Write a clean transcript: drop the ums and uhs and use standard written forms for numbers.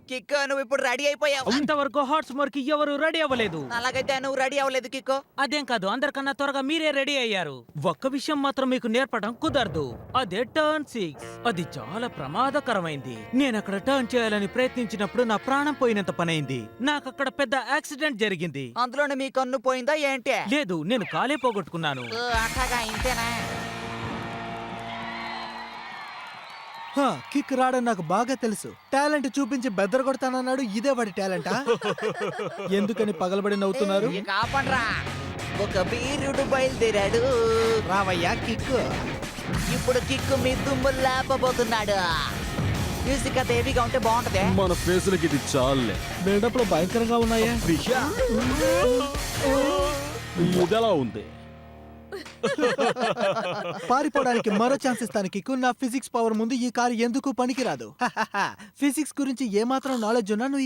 Kick నువ్వు ఇప్పుడు ready అయిపోయావు. ఇంతవరకు హాట్ స్మోర్ కి ఎవరు రెడీ అవ్వలేదు. అలాగైతే నువ్వు రెడీ అవ్వలేదు కిక్కు. అదేం కాదు, అందరికన్నా త్వరగా మీరే రెడీ అయ్యారు. ఒక్క విషయం మాత్రం మీకు నేర్పడం కుదరదు. అదే టర్న్ 6. అది చాలా ప్రమాదకరమైంది. నేను అక్కడ టర్న్ చేయాలని ప్రయత్నించినప్పుడు నా ప్రాణం పోయినంత పనైంది. నాకు అక్కడ పెద్ద యాక్సిడెంట్ జరిగింది. అందులోనే మీ కన్ను పోయిందా ఏంటి? లేదు, నేను కాలే పోగొట్టుకున్నాను. అట్లాగా ఇంతేనా? కిక్ రాడని నాకు బాగా తెలుసు. టాలెంట్ చూపించి బెదర కొడతానన్నాడు. ఇదే వాడి టాలెంటా? ఎందుకని పగలబడి నవ్వుతున్నారు? ఇక ఆపండ్రా. ఒక వీరుడు బయలుదేరాడు. రావయ్యా కిక్. ఇప్పుడు కిక్కు మీ దుమ్ము లేపబోతున్నాడు. మ్యూజిక్ అది హెవీగా ఉంటే బాగుంటది. మన ఫేసులకి ఇది చాలే. బిల్డప్ లో భయంకరంగా ఉన్నాయా? ఇదెలా ఉంది? పారిపోవడానికి మరో ఛాన్స్ ఇస్తాను కిక్కు. నా ఫిజిక్స్ పవర్ ముందు ఈ కారు ఎందుకు పనికిరాదు. ఫిజిక్స్ గురించి ఏమాత్రం నాలెడ్జ్ ఉన్నా నువ్వు ఈ